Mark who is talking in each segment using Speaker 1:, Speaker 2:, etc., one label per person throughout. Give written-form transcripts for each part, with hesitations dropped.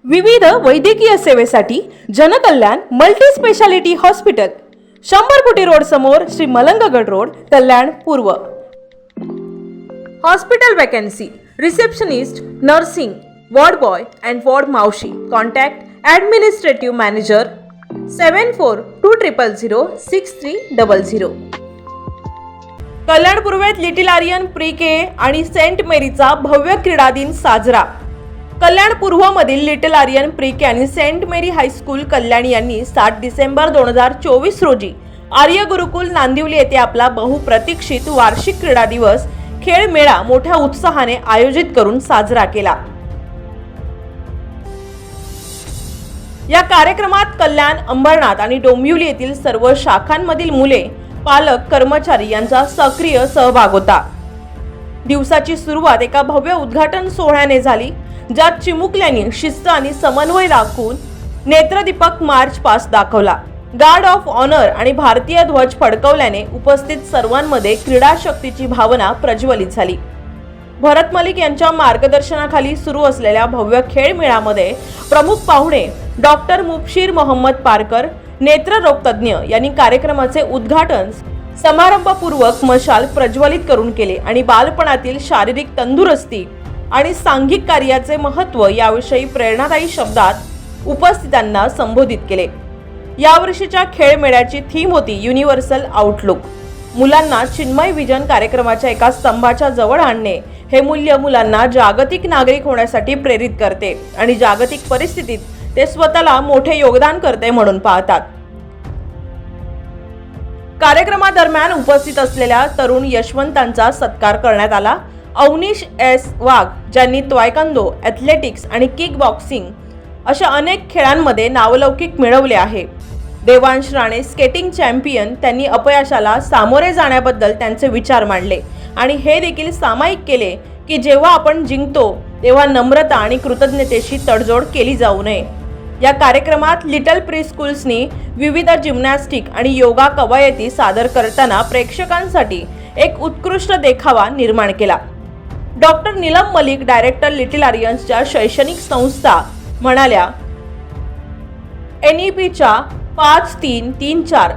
Speaker 1: विविध वैद्यकीय सेवेसाठी जनकल्याण मल्टी स्पेशालिटी हॉस्पिटल 100 फुटी रोड समोर श्री मलंगगड रोड कल्याण पूर्व. Hospital vacancy receptionist nursing ward boy and ward मावशी. Contact administrative manager 7420006300. कल्याण पूर्वेत लिटिल आर्यन प्री के आणि सेंट मेरीचा भव्य क्रीडा दिन साजरा. कल्याण पूर्वमधील लिटिल आर्यन प्री के आणि सेंट मेरी हायस्कूल कल्याण यांनी 7 डिसेंबर 2024 रोजी आर्य गुरुकुल नांदिवली येथे आपला बहुप्रतीक्षित वार्षिक क्रीडा दिवस खेळ मेळा मोठ्या उत्साहाने आयोजित करून साजरा केला. या कार्यक्रमात कल्याण, अंबरनाथ आणि डोंबिवली येथील सर्व शाखांमधील मुले, पालक, कर्मचारी यांचा सक्रिय सहभाग होता. दिवसाची सुरुवात एका भव्य उद्घाटन सोहळ्याने झाली, ज्यात चिमुकल्यांनी शिस्त आणि समन्वय राखून नेत्रदीपक मार्च पास्ट दाखवला. गार्ड ऑफ ऑनर आणि भारतीय ध्वज फडकवल्याने उपस्थित सर्वांमध्ये क्रीडा शक्तीची भावना प्रज्वलित झाली. भरत मलिक यांच्या मार्गदर्शनाखाली सुरू असलेल्या भव्य खेळ मेळ्यामध्ये प्रमुख पाहुणे डॉक्टर मुबशीर मोहम्मद पारकर, नेत्ररोग तज्ज्ञ यांनी कार्यक्रमाचे उद्घाटन समारंभपूर्वक मशाल प्रज्वलित करून केले आणि बालपणातील शारीरिक तंदुरुस्ती आणि सांघिक कार्याचे महत्त्व याविषयी प्रेरणादायी शब्दात उपस्थितांना संबोधित केले. यावर्षीच्या खेळ मेळ्याची थीम होती युनिव्हर्सल आउटलुक. मुलांना चिन्मय विजन कार्यक्रमाच्या एका स्तंभाच्या जवळ आणणे हे मूल्य मुलांना जागतिक नागरिक होण्यासाठी प्रेरित करते आणि जागतिक परिस्थितीत ते स्वतःला मोठे योगदान करते म्हणून पाहतात. कार्यक्रमादरम्यान उपस्थित असलेल्या तरुण यशवंतांचा सत्कार करण्यात आला. अवनीश एस वाघ, ज्यांनी तायक्वोंदो, ॲथलेटिक्स आणि किक बॉक्सिंग अशा अनेक खेळांमध्ये नावलौकिक मिळवले आहे. देवांश राणे, स्केटिंग चॅम्पियन, त्यांनी अपयशाला सामोरे जाण्याबद्दल त्यांचे विचार मांडले आणि हे देखील सामायिक केले की जेव्हा आपण जिंकतो तेव्हा नम्रता आणि कृतज्ञतेशी तडजोड केली जाऊ नये. या कार्यक्रमात लिटल प्री स्कूल्सनी विविध जिम्नॅस्टिक आणि योगा कवायती सादर करताना प्रेक्षकांसाठी एक उत्कृष्ट देखावा निर्माण केला. Doctor Neelam Malik, director Little आर्यन्सच्या शैक्षणिक संस्था म्हणाल्या, NEPच्या 5334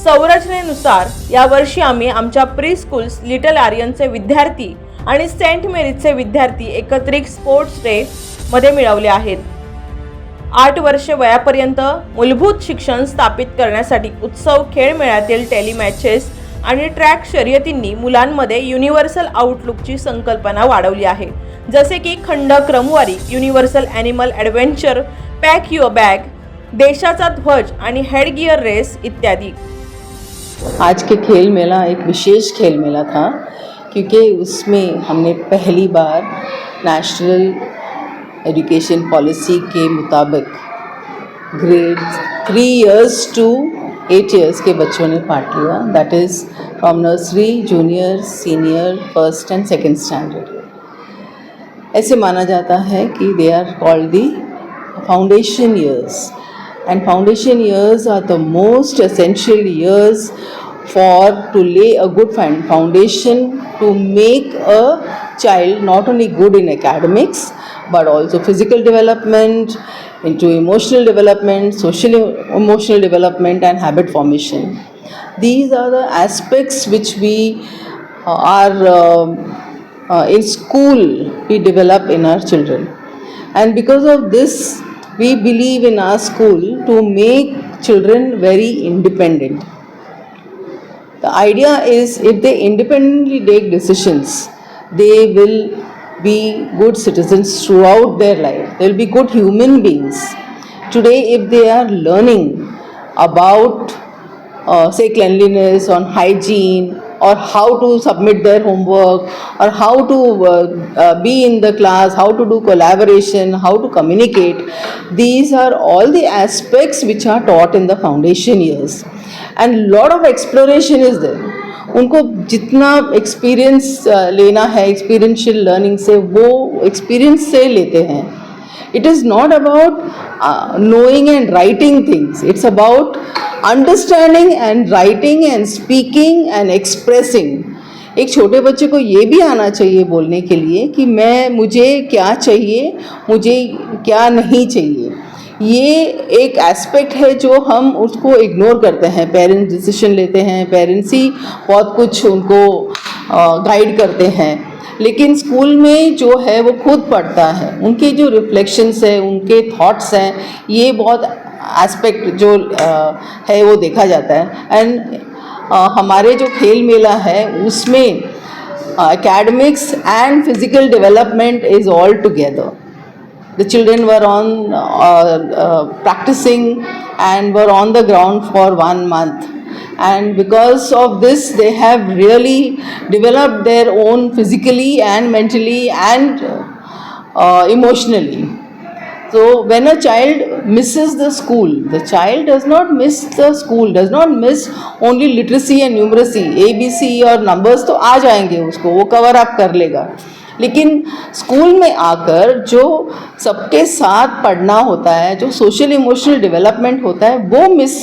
Speaker 1: संरचनेनुसार यावर्षी आम्ही आमच्या प्री स्कूल्स, लिटल आर्यनचे विद्यार्थी आणि सेंट मेरीजचे विद्यार्थी एकत्रित स्पोर्ट्स डे मध्ये मिळवले आहेत. 8 वर्षे वयापर्यंत मूलभूत शिक्षण स्थापित करण्यासाठी उत्सव खेळ मेळ्यातील टेलिमॅचेस आणि ट्रॅक शर्यतींनी मुलांमध्ये युनिव्हर्सल आउटलुकची संकल्पना वाढवली आहे, जसे की खंड क्रमवारी, universal animal adventure, pack your bag, देशाचा ध्वज आणि हेडगियर रेस इत्यादि.
Speaker 2: आज के खेल मेला एक विशेष खेल मेला था क्योंकि उसमें हमने पहली बार नेशनल एजुकेशन पॉलिसी के मुताबिक ग्रेड 3 इयर्स टू 8 इयर्स के बच्चों ने पार्ट लिया. That is from nursery, junior, senior, first end second standard. ऐसे माना जाता है कि they are called the foundation years, and foundation years are the most essential years for to lay a good foundation to make a child not only good in academics but also physical development, into emotional development, social emotional development and habit formation. These are the aspects which we are in school we develop in our children, and because of this we believe in our school to make children very independent. The idea is if they independently take decisions, they will be good citizens throughout their life. They will be good human beings. Today, if they are learning about say cleanliness, on hygiene, or how to submit their homework, or how to be in the class, how to do collaboration, how to communicate, these are all the aspects which are taught in the foundation years, and lot of exploration is there. उनको जितना experience लेना है experiential learning से वो experience से लेते हैं. It is not about knowing and writing things. It's about understanding and writing and speaking and expressing एक छोटे बच्चे को ये भी आना चाहिए बोलने के लिए कि मुझे क्या चाहिए, मुझे क्या नहीं चाहिए। ये एक एस्पेक्ट है जो हम उसको इग्नोर करते हैं। पेरेंट्स डिसीजन लेते हैं, पेरेंट्स ही बहुत कुछ उनको गाइड करते हैं, लेकिन स्कूल में जो है वो खुद पढ़ता है, उनके जो रिफ्लेक्शंस है, उनके थॉट्स हैं, ये बहुत एस्पेक्ट जो है वो देखा जाता है। एंड हमारे जो खेल मेला है उसमें academics end physical development is all together. The children were on practicing and were on the ground for 1 month, and because of this they have really developed their own physically and mentally and emotionally. So when a child misses the school, the child does not miss the school, does not miss only literacy and numeracy, ABC और numbers तो आ जाएंगे उसको, वो cover up कर लेगा, लेकिन school में आकर जो सबके साथ पढ़ना होता है, जो सोशल इमोशनल डेवलपमेंट होता है, वो मिस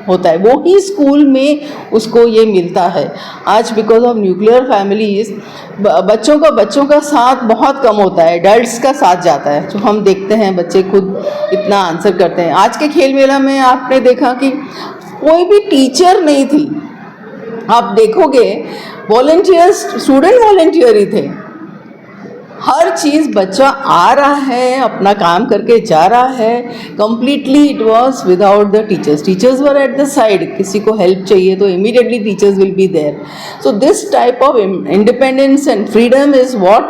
Speaker 2: होता है, वो ही स्कूल में उसको ये मिलता है। आज बिकॉज ऑफ न्यूक्लियर फैमिलीज बच्चों का साथ बहुत कम होता है, एडल्ट्स का साथ जाता है, जो हम देखते हैं बच्चे खुद इतना आंसर करते हैं। आज के खेल मेला में आपने देखा कि कोई भी टीचर नहीं थी, आप देखोगे वॉलंटियर्स, स्टूडेंट वॉलंटियर ही थे। हर चीज़ बच्चा आ रहा है, अपना काम करके जा रहा है, completely it was without the teachers. Teachers were at the side, किसी को हेल्प चाहिए तो immediately teachers will be there. So this type of independence and freedom is what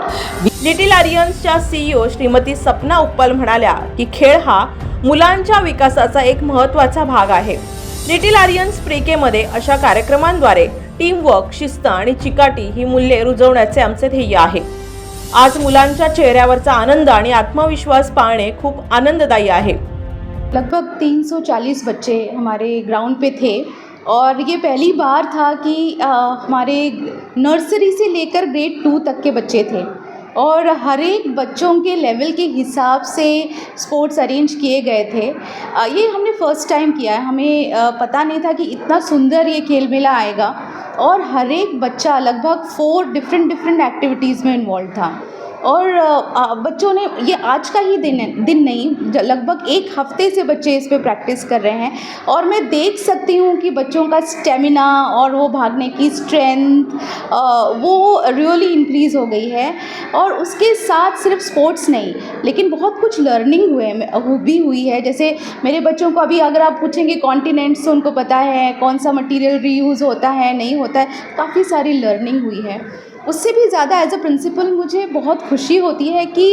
Speaker 1: Little आर्यन्सच्या CEO श्रीमती सपना उप्पल म्हणाल्या की खेळ हा मुलांच्या विकासाचा एक महत्त्वाचा भाग आहे। लिटिल आर्यन्स प्री-केमध्ये अशा कार्यक्रमांद्वारे टीमवर्क, शिस्त आणि चिकाटी ही मूल्ये रुजवण्याचे आमचे ध्येय आहे। आज मुलांच्या चेहऱ्यावरचा आनंद आणि आत्मविश्वास पाहणे खूप आनंददायी आहे।
Speaker 3: लगभग 340 बच्चे हमारे ग्राउंड पे थे और ये पहली बार था कि हमारे नर्सरी से लेकर ग्रेड 2 तक के बच्चे थे और हर एक बच्चों के लेवल के हिसाब से स्पोर्ट्स अरेंज किए गए थे। ये हमने फ़र्स्ट टाइम किया है, हमें पता नहीं था कि इतना सुंदर ये खेल मेला आएगा और हर एक बच्चा लगभग 4 डिफरेंट एक्टिविटीज़ में इन्वॉल्व था और बच्चों ने, ये आज का ही दिन नहीं, लगभग 1 हफ्ते से बच्चे इस पे प्रैक्टिस कर रहे हैं और मैं देख सकती हूँ कि बच्चों का स्टेमिना और वो भागने की स्ट्रेंथ वो रियली इंक्रीज़ हो गई है। और उसके साथ सिर्फ स्पोर्ट्स नहीं, लेकिन बहुत कुछ लर्निंग भी हुई है। जैसे मेरे बच्चों को अभी अगर आप पूछेंगे कॉन्टिनेंट्स से उनको पता है, कौन सा मटेरियल रीयूज़ होता है नहीं होता है, काफ़ी सारी लर्निंग हुई है। उससे भी ज़्यादा एज अ प्रिंसिपल मुझे बहुत खुशी होती है कि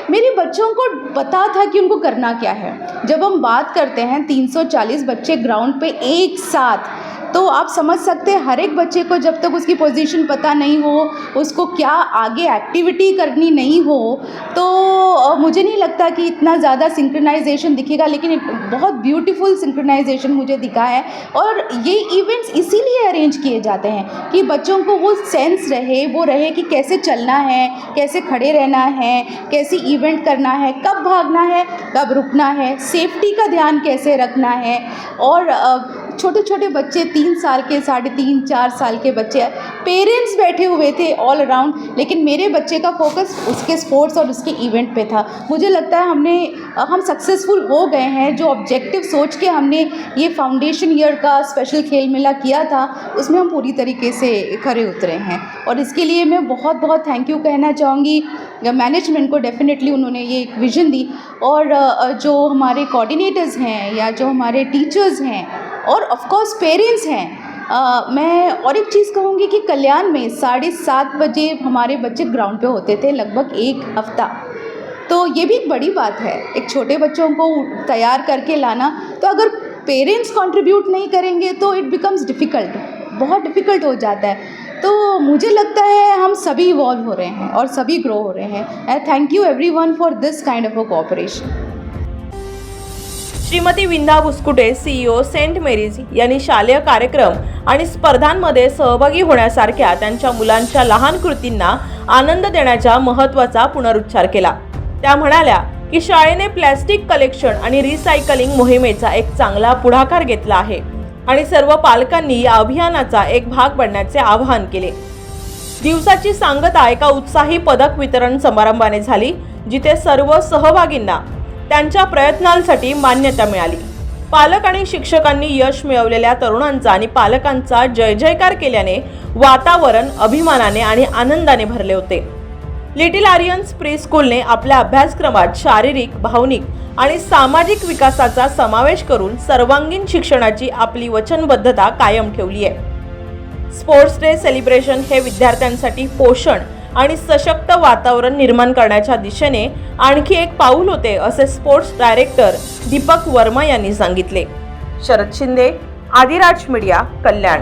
Speaker 3: मेरे बच्चों को पता था कि उनको करना क्या है। जब हम बात करते हैं 340 बच्चे ग्राउंड पे एक साथ, तो आप समझ सकते हैं हर एक बच्चे को जब तक उसकी पोजीशन पता नहीं हो, उसको क्या आगे एक्टिविटी करनी नहीं हो, तो मुझे नहीं लगता कि इतना ज़्यादा सिंक्रोनाइजेशन दिखेगा, लेकिन बहुत ब्यूटीफुल सिंक्रोनाइजेशन मुझे दिखा है। और ये इवेंट्स इसीलिए अरेंज किए जाते हैं कि बच्चों को वो सेंस रहे, वो रहे कि कैसे चलना है, कैसे खड़े रहना है, कैसे इवेंट करना है, कब भागना है, कब रुकना है, सेफ्टी का ध्यान कैसे रखना है। और छोटे छोटे बच्चे 3 साल के, 3.5 4 साल के बच्चे, पेरेंट्स बैठे हुए थे ऑल अराउंड, लेकिन मेरे बच्चे का फोकस उसके स्पोर्ट्स और उसके इवेंट पे था। मुझे लगता है हम सक्सेसफुल हो गए हैं। जो ऑब्जेक्टिव सोच के हमने ये फाउंडेशन ईयर का स्पेशल खेल मेला किया था, उसमें हम पूरी तरीके से खरे उतरे हैं और इसके लिए मैं बहुत बहुत थैंक यू कहना चाहूँगी मैनेजमेंट को। डेफिनेटली उन्होंने ये एक विज़न दी और जो हमारे कोऑर्डिनेटर्स हैं या जो हमारे टीचर्स हैं और ऑफ कोर्स पेरेंट्स हैं। मैं और एक चीज़ कहूँगी कि कल्याण में 7:30 बजे हमारे बच्चे ग्राउंड पे होते थे लगभग 1 हफ्ता, तो ये भी एक बड़ी बात है एक छोटे बच्चों को तैयार करके लाना। तो अगर पेरेंट्स कंट्रीब्यूट नहीं करेंगे तो इट बिकम्स डिफ़िकल्ट, बहुत डिफ़िकल्ट हो जाता है। तो मुझे लगता है हम सभी इवॉल्व हो रहे हैं और सभी ग्रो हो रहे हैं। I thank you everyone for this kind of a cooperation.
Speaker 1: Shrimati Vinda Buskute CEO Saint Mary's यांनी शालेय कार्यक्रम आणि स्पर्धांमध्ये सहभागी होण्यासारख्या त्यांच्या मुलांच्या लहान कृतींना आनंद देण्याच्या महत्त्वाचा पुनरुच्चार केला। त्या म्हणाल्या की शाळेने प्लास्टिक कलेक्शन आणि रिसायकलिंग मोहिमेचा एक चांगला पुढाकार घेतला आहे आणि सर्व पालकांनी या अभियानाचा एक भाग बनण्याचे आवाहन केले। दिवसाची सांगता एका उत्साही पदक वितरण समारंभाने झाली, जिथे सर्व सहभागींना त्यांच्या प्रयत्नांसाठी मान्यता मिळाली. पालक आणि शिक्षकांनी यश मिळवलेल्या तरुणांचा आणि पालकांचा जय जयकार केल्याने वातावरण अभिमानाने आणि आनंदाने भरले होते. लिटिल आर्यन्स प्री स्कूलने आपल्या अभ्यासक्रमात शारीरिक, भावनिक आणि सामाजिक विकासाचा समावेश करून सर्वांगीण शिक्षणाची आपली वचनबद्धता कायम ठेवली आहे. स्पोर्ट्स डे सेलिब्रेशन हे विद्यार्थ्यांसाठी पोषण आणि सशक्त वातावरण निर्माण करण्याच्या दिशेने आणखी एक पाऊल होते, असे स्पोर्ट्स डायरेक्टर दीपक वर्मा यांनी सांगितले. शरद शिंदे, आदिराज मीडिया, कल्याण.